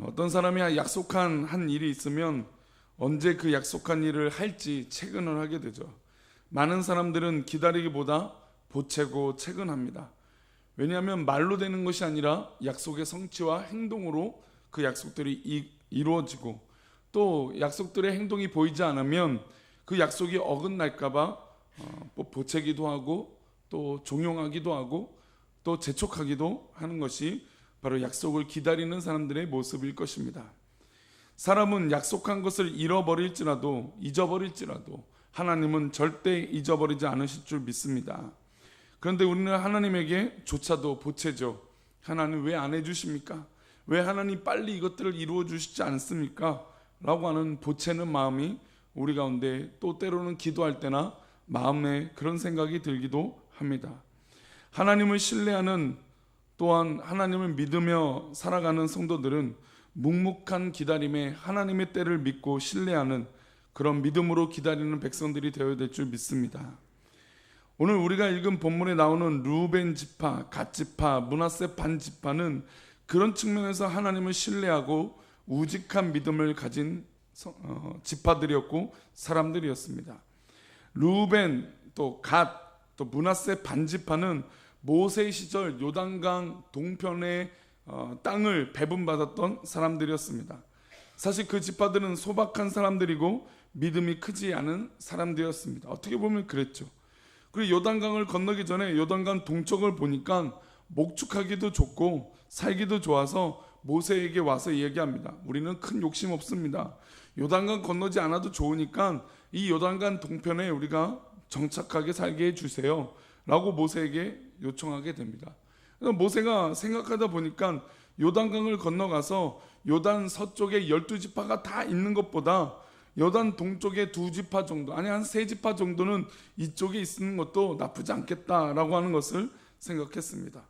어떤 사람이 약속한 한 일이 있으면 언제 그 약속한 일을 할지 체근을 하게 되죠. 많은 사람들은 기다리기보다 보채고 체근합니다. 왜냐하면 말로 되는 것이 아니라 약속의 성취와 행동으로 그 약속들이 이루어지고, 또 약속들의 행동이 보이지 않으면 그 약속이 어긋날까봐 보채기도 하고, 또 종용하기도 하고, 또 재촉하기도 하는 것이 바로 약속을 기다리는 사람들의 모습일 것입니다. 사람은 약속한 것을 잊어버릴지라도 하나님은 절대 잊어버리지 않으실 줄 믿습니다. 그런데 우리는 하나님에게 조차도 보채죠. 하나님 왜 안 해주십니까? 왜 하나님 빨리 이것들을 이루어 주시지 않습니까? 라고 하는 보채는 마음이 우리 가운데, 또 때로는 기도할 때나 마음에 그런 생각이 들기도 합니다. 하나님을 신뢰하는, 또한 하나님을 믿으며 살아가는 성도들은 묵묵한 기다림에 하나님의 때를 믿고 신뢰하는 그런 믿음으로 기다리는 백성들이 되어야 될 줄 믿습니다. 오늘 우리가 읽은 본문에 나오는 르우벤 지파, 갓 지파, 므낫세 반 지파는 그런 측면에서 하나님을 신뢰하고 우직한 믿음을 가진 지파들이었고 사람들이었습니다. 르우벤, 또 갓, 또 므낫세 반 지파는 모세 시절 요단강 동편의 땅을 배분받았던 사람들이었습니다. 사실 그 지파들은 소박한 사람들이고 믿음이 크지 않은 사람들이었습니다. 어떻게 보면 그랬죠. 그리고 요단강을 건너기 전에 요단강 동쪽을 보니까 목축하기도 좋고 살기도 좋아서 모세에게 와서 얘기합니다. 우리는 큰 욕심 없습니다. 요단강 건너지 않아도 좋으니까 이 요단강 동편에 우리가 정착하게 살게 해주세요 라고 모세에게 요청하게 됩니다. 모세가 생각하다 보니까 요단강을 건너가서 요단 서쪽에 12지파가 다 있는 것보다 요단 동쪽에 2지파 정도, 아니 한 3지파 정도는 이쪽에 있는 것도 나쁘지 않겠다라고 하는 것을 생각했습니다.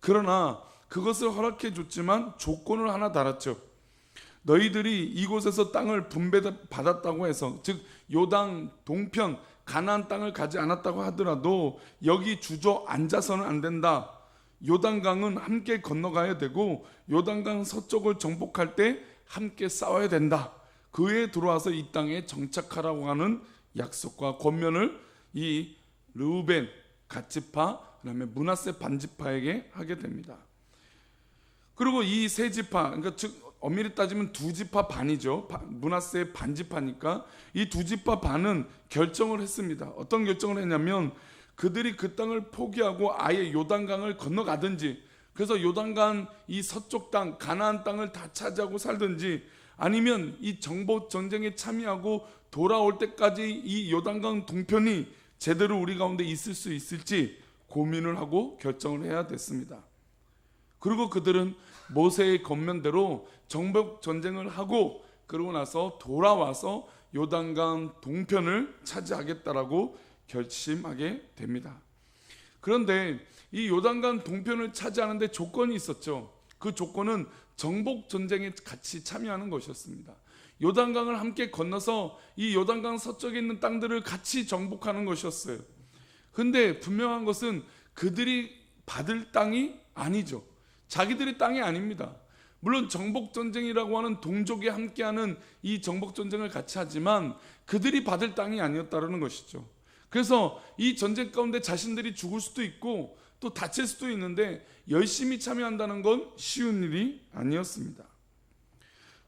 그러나 그것을 허락해 줬지만 조건을 하나 달았죠. 너희들이 이곳에서 땅을 분배받았다고 해서, 즉 요단 동편 가나안 땅을 가지 않았다고 하더라도 여기 주저앉아서는 안 된다. 요단강은 함께 건너가야 되고 요단강 서쪽을 정복할 때 함께 싸워야 된다. 그 후에 들어와서 이 땅에 정착하라고 하는 약속과 권면을 이 르우벤, 갓지파, 그다음에 므낫세 반지파에게 하게 됩니다. 그리고 이 세 지파, 그러니까 즉 엄밀히 따지면 2지파 반이죠. 므낫세 반지파니까 이 2지파 반은 결정을 했습니다. 어떤 결정을 했냐면 그들이 그 땅을 포기하고 아예 요단강을 건너가든지, 그래서 요단강 이 서쪽 땅 가나안 땅을 다 차지하고 살든지, 아니면 이 정복 전쟁에 참여하고 돌아올 때까지 이 요단강 동편이 제대로 우리 가운데 있을 수 있을지 고민을 하고 결정을 해야 됐습니다. 그리고 그들은 모세의 권면대로 정복 전쟁을 하고 그러고 나서 돌아와서 요단강 동편을 차지하겠다라고 결심하게 됩니다. 그런데 이 요단강 동편을 차지하는데 조건이 있었죠. 그 조건은 정복 전쟁에 같이 참여하는 것이었습니다. 요단강을 함께 건너서 이 요단강 서쪽에 있는 땅들을 같이 정복하는 것이었어요. 그런데 분명한 것은 그들이 받을 땅이 아니죠. 자기들의 땅이 아닙니다. 물론 정복전쟁이라고 하는 동족이 함께하는 이 정복전쟁을 같이 하지만 그들이 받을 땅이 아니었다는 것이죠. 그래서 이 전쟁 가운데 자신들이 죽을 수도 있고 또 다칠 수도 있는데 열심히 참여한다는 건 쉬운 일이 아니었습니다.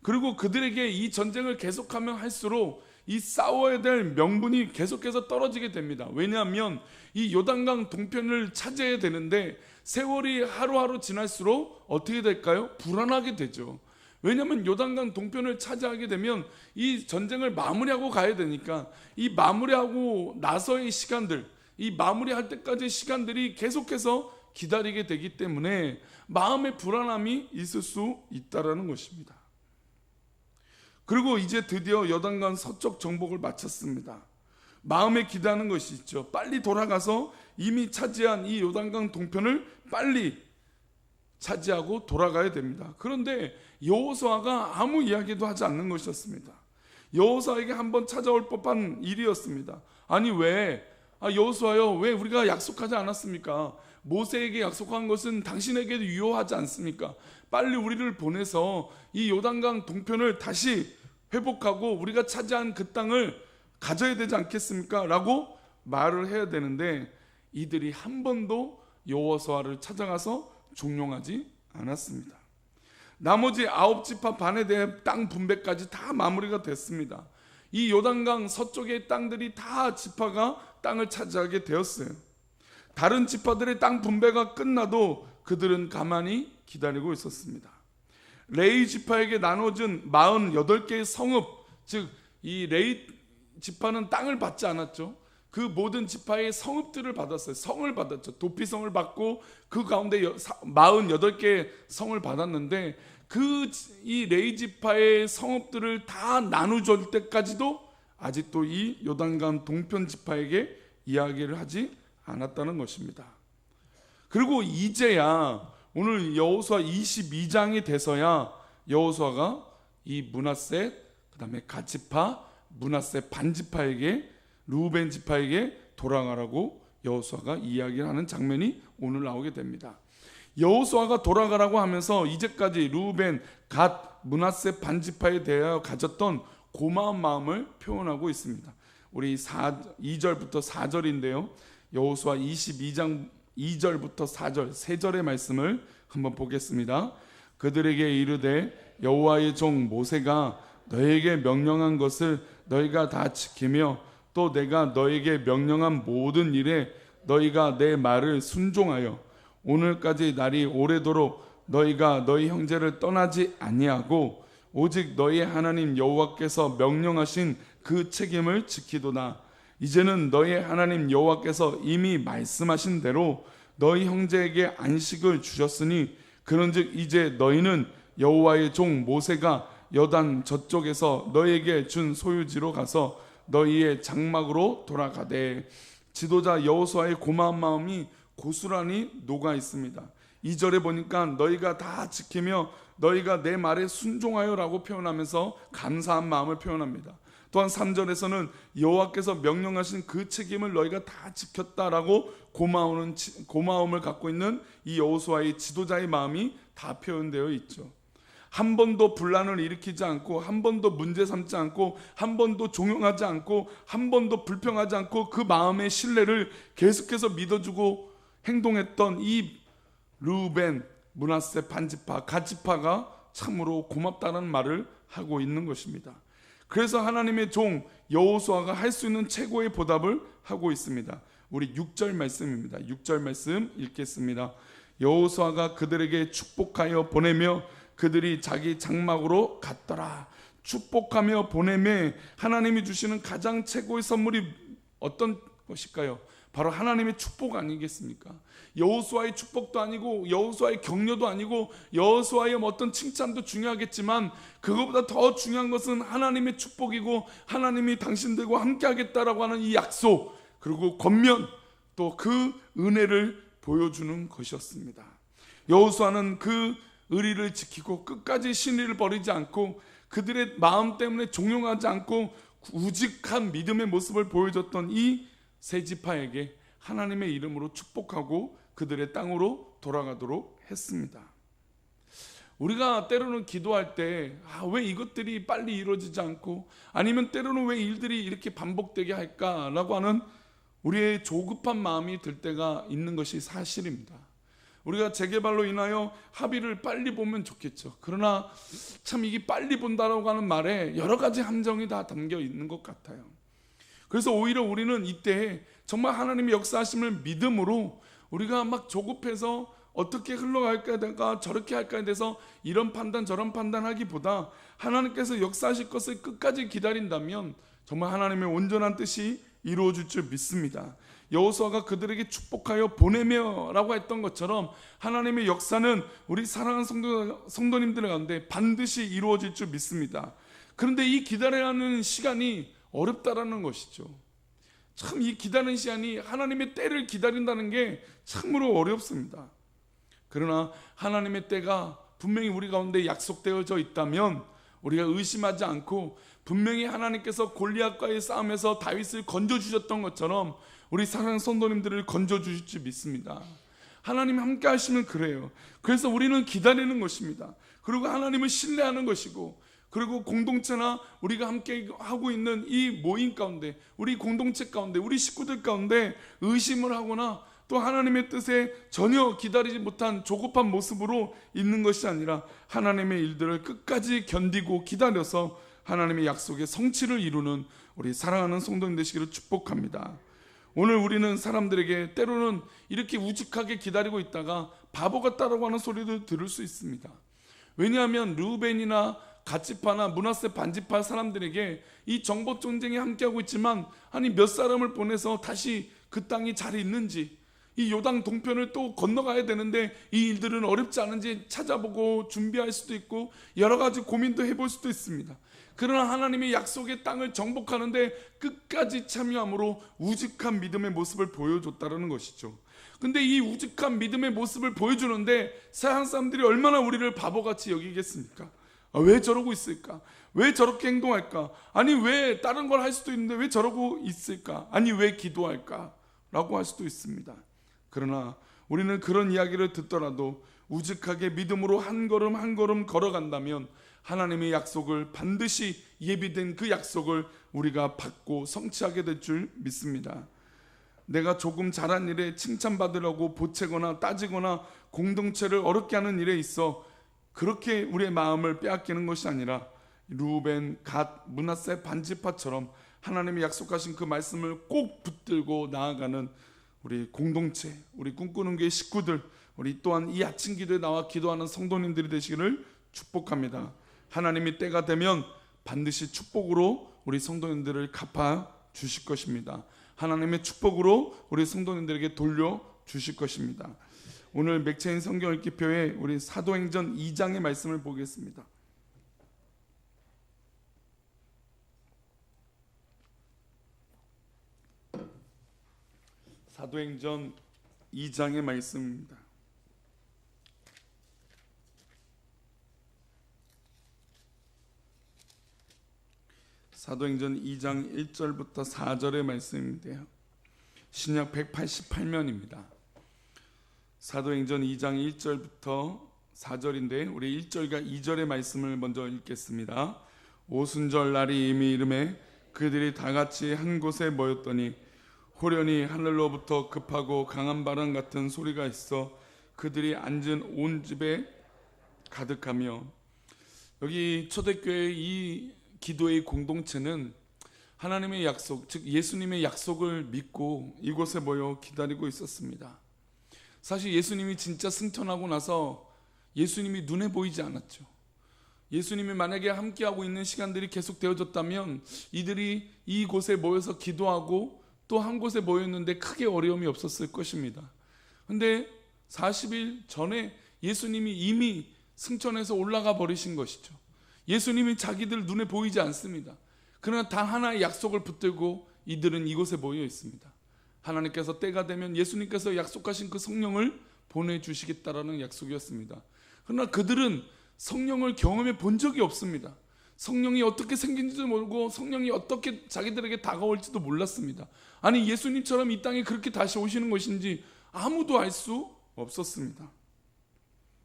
그리고 그들에게 이 전쟁을 계속하면 할수록 이 싸워야 될 명분이 계속해서 떨어지게 됩니다. 왜냐하면 이 요단강 동편을 차지해야 되는데 세월이 하루하루 지날수록 어떻게 될까요? 불안하게 되죠. 왜냐하면 요단강 동편을 차지하게 되면 이 전쟁을 마무리하고 가야 되니까 이 마무리하고 나서의 시간들, 이 마무리할 때까지의 시간들이 계속해서 기다리게 되기 때문에 마음의 불안함이 있을 수 있다는 것입니다. 그리고 이제 드디어 요단강 서쪽 정복을 마쳤습니다. 마음에 기대하는 것이 있죠. 빨리 돌아가서 이미 차지한 이 요단강 동편을 빨리 차지하고 돌아가야 됩니다. 그런데 여호수아가 아무 이야기도 하지 않는 것이었습니다. 여호수아에게 한번 찾아올 법한 일이었습니다. 아니 왜? 여호수아요, 왜 우리가 약속하지 않았습니까? 모세에게 약속한 것은 당신에게도 유효하지 않습니까? 빨리 우리를 보내서 이 요단강 동편을 다시 회복하고 우리가 차지한 그 땅을 가져야 되지 않겠습니까? 라고 말을 해야 되는데 이들이 한 번도 여호수아를 찾아가서 종용하지 않았습니다. 나머지 9지파 반에 대해 땅 분배까지 다 마무리가 됐습니다. 이 요단강 서쪽의 땅들이 다 지파가 땅을 차지하게 되었어요. 다른 지파들의 땅 분배가 끝나도 그들은 가만히 기다리고 있었습니다. 레위 지파에게 나눠진 48개의 성읍, 즉 이 레위 지파는 땅을 받지 않았죠. 그 모든 지파의 성읍들을 받았어요. 성을 받았죠. 도피성을 받고 그 가운데 48개의 성을 받았는데 이 레위 지파의 성읍들을 다 나눠줄 때까지도 아직도 이 요단강 동편 지파에게 이야기를 하지 않았다는 것입니다. 그리고 이제야 오늘 여호수아 22장이 돼서야 여호수아가 이 므낫셋, 그다음에 갓지파, 므낫셋 반지파에게, 르우벤 지파에게 돌아가라고 여호수아가 이야기를 하는 장면이 오늘 나오게 됩니다. 여호수아가 돌아가라고 하면서 이제까지 르우벤, 갓, 므낫셋 반지파에 대하여 가졌던 고마운 마음을 표현하고 있습니다. 우리 2절부터 4절인데요. 여호수아 22장 2절부터 4절 세 절의 말씀을 한번 보겠습니다. 그들에게 이르되 여호와의 종 모세가 너에게 명령한 것을 너희가 다 지키며 또 내가 너에게 명령한 모든 일에 너희가 내 말을 순종하여 오늘까지 날이 오래도록 너희가 너희 형제를 떠나지 아니하고 오직 너희 하나님 여호와께서 명령하신 그 책임을 지키도다. 이제는 너희 하나님 여호와께서 이미 말씀하신 대로 너희 형제에게 안식을 주셨으니 그런즉 이제 너희는 여호와의 종 모세가 여단 저쪽에서 너희에게 준 소유지로 가서 너희의 장막으로 돌아가되. 지도자 여호수아의 고마운 마음이 고스란히 녹아 있습니다. 2절에 보니까 너희가 다 지키며 너희가 내 말에 순종하여라고 표현하면서 감사한 마음을 표현합니다. 또한 3절에서는 여호와께서 명령하신 그 책임을 너희가 다 지켰다라고 고마움을 갖고 있는 이 여호수아의 지도자의 마음이 다 표현되어 있죠. 한 번도 분란을 일으키지 않고, 한 번도 문제 삼지 않고, 한 번도 종용하지 않고, 한 번도 불평하지 않고 그 마음의 신뢰를 계속해서 믿어주고 행동했던 이 르우벤, 므낫셋 반지파, 갓지파가 참으로 고맙다는 말을 하고 있는 것입니다. 그래서 하나님의 종 여호수아가 할 수 있는 최고의 보답을 하고 있습니다. 우리 6절 말씀입니다. 6절 말씀 읽겠습니다. 여호수아가 그들에게 축복하여 보내며 그들이 자기 장막으로 갔더라. 축복하며 보내며 하나님이 주시는 가장 최고의 선물이 어떤 것일까요? 바로 하나님의 축복 아니겠습니까? 여호수아의 축복도 아니고 여호수아의 격려도 아니고 여호수아의 어떤 칭찬도 중요하겠지만 그것보다 더 중요한 것은 하나님의 축복이고 하나님이 당신들과 함께 하겠다라고 하는 이 약속, 그리고 권면, 또 그 은혜를 보여주는 것이었습니다. 여호수아는 그 의리를 지키고 끝까지 신의를 버리지 않고 그들의 마음 때문에 종용하지 않고 우직한 믿음의 모습을 보여줬던 이 세 지파에게 하나님의 이름으로 축복하고 그들의 땅으로 돌아가도록 했습니다. 우리가 때로는 기도할 때 왜 이것들이 빨리 이루어지지 않고, 아니면 때로는 왜 일들이 이렇게 반복되게 할까라고 하는 우리의 조급한 마음이 들 때가 있는 것이 사실입니다. 우리가 재개발로 인하여 합의를 빨리 보면 좋겠죠. 그러나 참 이게 빨리 본다라고 하는 말에 여러 가지 함정이 다 담겨 있는 것 같아요. 그래서 오히려 우리는 이때 정말 하나님의 역사하심을 믿음으로 우리가 막 조급해서 어떻게 흘러갈까에 대해서 저렇게 할까에 대해서 이런 판단 저런 판단하기보다 하나님께서 역사하실 것을 끝까지 기다린다면 정말 하나님의 온전한 뜻이 이루어질 줄 믿습니다. 여호수아가 그들에게 축복하여 보내며 라고 했던 것처럼 하나님의 역사는 우리 사랑하는 성도님들 가운데 반드시 이루어질 줄 믿습니다. 그런데 이 기다려야 하는 시간이 어렵다라는 것이죠. 참 이 기다리는 시간이, 하나님의 때를 기다린다는 게 참으로 어렵습니다. 그러나 하나님의 때가 분명히 우리 가운데 약속되어져 있다면 우리가 의심하지 않고, 분명히 하나님께서 골리앗과의 싸움에서 다윗을 건져주셨던 것처럼 우리 사랑하는 성도님들을 건져주실 줄 믿습니다. 하나님 함께 하시면 그래요. 그래서 우리는 기다리는 것입니다. 그리고 하나님을 신뢰하는 것이고, 그리고 공동체나 우리가 함께 하고 있는 이 모임 가운데, 우리 공동체 가운데, 우리 식구들 가운데 의심을 하거나 또 하나님의 뜻에 전혀 기다리지 못한 조급한 모습으로 있는 것이 아니라 하나님의 일들을 끝까지 견디고 기다려서 하나님의 약속의 성취를 이루는 우리 사랑하는 성도님 되시기를 축복합니다. 오늘 우리는 사람들에게 때로는 이렇게 우직하게 기다리고 있다가 바보 같다라고 하는 소리도 들을 수 있습니다. 왜냐하면 르우벤이나 갓지파나 므낫세 반지파 사람들에게 이 정복 전쟁에 함께하고 있지만 아니 몇 사람을 보내서 다시 그 땅이 잘 있는지, 이 요당 동편을 또 건너가야 되는데 이 일들은 어렵지 않은지 찾아보고 준비할 수도 있고 여러 가지 고민도 해볼 수도 있습니다. 그러나 하나님의 약속의 땅을 정복하는데 끝까지 참여함으로 우직한 믿음의 모습을 보여줬다는 것이죠. 근데 이 우직한 믿음의 모습을 보여주는데 세상 사람들이 얼마나 우리를 바보같이 여기겠습니까? 왜 저러고 있을까? 왜 저렇게 행동할까? 아니 왜 다른 걸 할 수도 있는데 왜 저러고 있을까? 아니 왜 기도할까? 라고 할 수도 있습니다. 그러나 우리는 그런 이야기를 듣더라도 우직하게 믿음으로 한 걸음 한 걸음 걸어간다면 하나님의 약속을 반드시 예비된 그 약속을 우리가 받고 성취하게 될 줄 믿습니다. 내가 조금 잘한 일에 칭찬받으려고 보채거나 따지거나 공동체를 어렵게 하는 일에 있어 그렇게 우리의 마음을 빼앗기는 것이 아니라 르우벤, 갓, 므낫세 반지파처럼 하나님이 약속하신 그 말씀을 꼭 붙들고 나아가는 우리 공동체, 우리 꿈꾸는 교회 식구들, 우리 또한 이 아침 기도에 나와 기도하는 성도님들이 되시기를 축복합니다. 하나님이 때가 되면 반드시 축복으로 우리 성도님들을 갚아 주실 것입니다. 하나님의 축복으로 우리 성도님들에게 돌려 주실 것입니다. 오늘 맥체인 성경 읽기표에 우리 사도행전 2장의 말씀을 보겠습니다. 사도행전 2장의 말씀입니다. 사도행전 2장 1절부터 4절의 말씀인데요, 신약 188면입니다. 사도행전 2장 1절부터 4절인데 우리 1절과 2절의 말씀을 먼저 읽겠습니다. 오순절 날이 이미 이르매 그들이 다 같이 한 곳에 모였더니 호련히 하늘로부터 급하고 강한 바람 같은 소리가 있어 그들이 앉은 온 집에 가득하며, 여기 초대교회의 이 기도의 공동체는 하나님의 약속, 즉 예수님의 약속을 믿고 이곳에 모여 기다리고 있었습니다. 사실 예수님이 진짜 승천하고 나서 예수님이 눈에 보이지 않았죠. 예수님이 만약에 함께하고 있는 시간들이 계속 되어졌다면 이들이 이곳에 모여서 기도하고 또 한 곳에 모였는데 크게 어려움이 없었을 것입니다. 그런데 40일 전에 예수님이 이미 승천해서 올라가 버리신 것이죠. 예수님이 자기들 눈에 보이지 않습니다. 그러나 단 하나의 약속을 붙들고 이들은 이곳에 모여 있습니다. 하나님께서 때가 되면 예수님께서 약속하신 그 성령을 보내주시겠다라는 약속이었습니다. 그러나 그들은 성령을 경험해 본 적이 없습니다. 성령이 어떻게 생긴지도 모르고 성령이 어떻게 자기들에게 다가올지도 몰랐습니다. 아니 예수님처럼 이 땅에 그렇게 다시 오시는 것인지 아무도 알 수 없었습니다.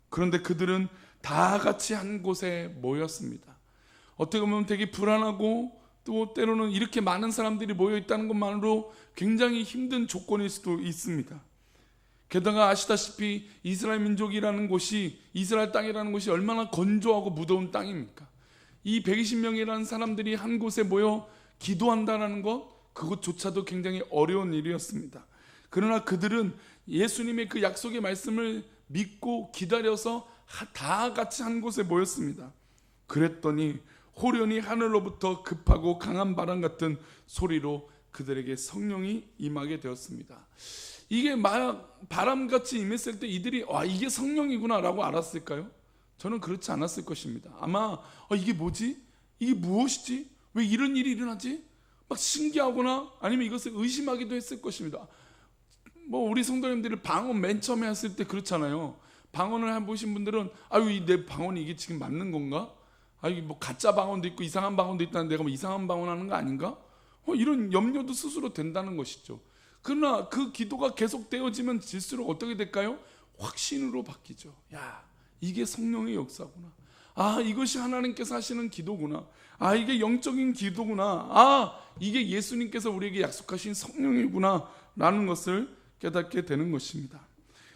그런데 그들은 다 같이 한 곳에 모였습니다. 어떻게 보면 되게 불안하고 또 때로는 이렇게 많은 사람들이 모여 있다는 것만으로 굉장히 힘든 조건일 수도 있습니다. 게다가 아시다시피 이스라엘 민족이라는 곳이, 이스라엘 땅이라는 곳이 얼마나 건조하고 무더운 땅입니까? 이 120명이라는 사람들이 한 곳에 모여 기도한다는 것, 그것조차도 굉장히 어려운 일이었습니다. 그러나 그들은 예수님의 그 약속의 말씀을 믿고 기다려서 다 같이 한 곳에 모였습니다. 그랬더니 호련히 하늘로부터 급하고 강한 바람 같은 소리로 그들에게 성령이 임하게 되었습니다. 이게 바람같이 임했을 때 이들이 이게 성령이구나 라고 알았을까요? 저는 그렇지 않았을 것입니다. 아마 이게 뭐지? 이게 무엇이지? 왜 이런 일이 일어나지? 막 신기하거나 아니면 이것을 의심하기도 했을 것입니다. 우리 성도님들이 방언 맨 처음에 했을 때 그렇잖아요. 방언을 해보신 분들은 내 방언이 이게 지금 맞는 건가? 가짜 방언도 있고 이상한 방언도 있다는데 내가 이상한 방언 하는 거 아닌가? 이런 염려도 스스로 된다는 것이죠. 그러나 그 기도가 계속되어지면 질수록 어떻게 될까요? 확신으로 바뀌죠. 야, 이게 성령의 역사구나. 아, 이것이 하나님께서 하시는 기도구나. 아, 이게 영적인 기도구나. 아, 이게 예수님께서 우리에게 약속하신 성령이구나 라는 것을 깨닫게 되는 것입니다.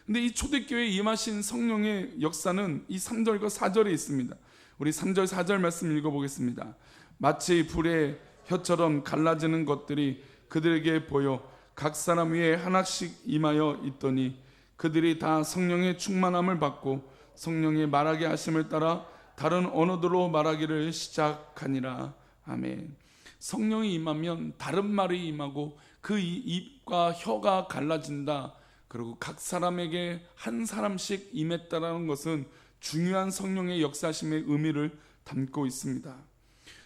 근데 이 초대교회에 임하신 성령의 역사는 이 3절과 4절에 있습니다. 우리 3절 4절 말씀 읽어보겠습니다. 마치 불의 혀처럼 갈라지는 것들이 그들에게 보여 각 사람 위에 하나씩 임하여 있더니 그들이 다 성령의 충만함을 받고 성령의 말하게 하심을 따라 다른 언어들로 말하기를 시작하니라. 아멘. 성령이 임하면 다른 말이 임하고 그 입과 혀가 갈라진다. 그리고 각 사람에게 한 사람씩 임했다라는 것은 중요한 성령의 역사심의 의미를 담고 있습니다.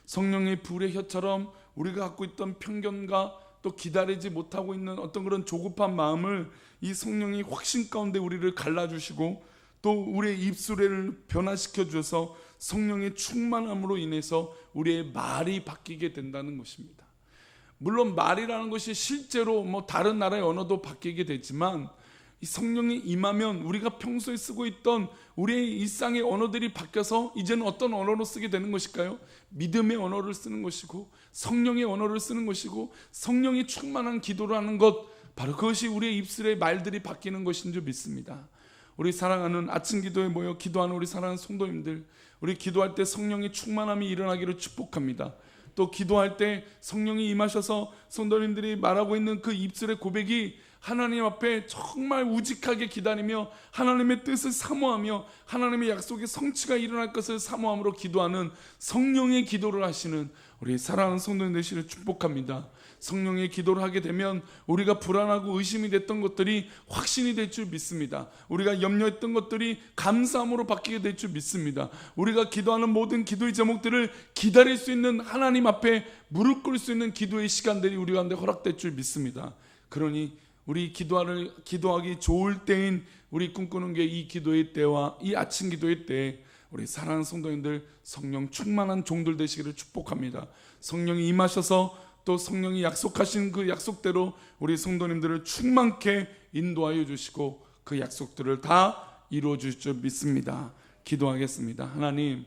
성령의 불의 혀처럼 우리가 갖고 있던 편견과 또 기다리지 못하고 있는 어떤 그런 조급한 마음을 이 성령이 확신 가운데 우리를 갈라주시고 또 우리의 입술을 변화시켜 주셔서 성령의 충만함으로 인해서 우리의 말이 바뀌게 된다는 것입니다. 물론 말이라는 것이 실제로 다른 나라의 언어도 바뀌게 되지만 이 성령이 임하면 우리가 평소에 쓰고 있던 우리의 일상의 언어들이 바뀌어서 이제는 어떤 언어로 쓰게 되는 것일까요? 믿음의 언어를 쓰는 것이고 성령의 언어를 쓰는 것이고 성령이 충만한 기도를 하는 것, 바로 그것이 우리의 입술의 말들이 바뀌는 것인 줄 믿습니다. 우리 사랑하는 아침 기도에 모여 기도하는 우리 사랑하는 성도님들, 우리 기도할 때 성령의 충만함이 일어나기를 축복합니다. 또 기도할 때 성령이 임하셔서 성도님들이 말하고 있는 그 입술의 고백이 하나님 앞에 정말 우직하게 기다리며 하나님의 뜻을 사모하며 하나님의 약속의 성취가 일어날 것을 사모함으로 기도하는 성령의 기도를 하시는 우리 사랑하는 성도님 되시기를 축복합니다. 성령의 기도를 하게 되면 우리가 불안하고 의심이 됐던 것들이 확신이 될 줄 믿습니다. 우리가 염려했던 것들이 감사함으로 바뀌게 될 줄 믿습니다. 우리가 기도하는 모든 기도의 제목들을 기다릴 수 있는, 하나님 앞에 무릎 꿇을 수 있는 기도의 시간들이 우리 가운데 허락될 줄 믿습니다. 그러니 우리 기도하기 좋을 때인 우리 꿈꾸는 게 이 기도의 때와 이 아침 기도의 때 우리 사랑하는 성도님들 성령 충만한 종들 되시기를 축복합니다. 성령이 임하셔서 또 성령이 약속하신 그 약속대로 우리 성도님들을 충만케 인도하여 주시고 그 약속들을 다 이루어 주실 줄 믿습니다. 기도하겠습니다. 하나님,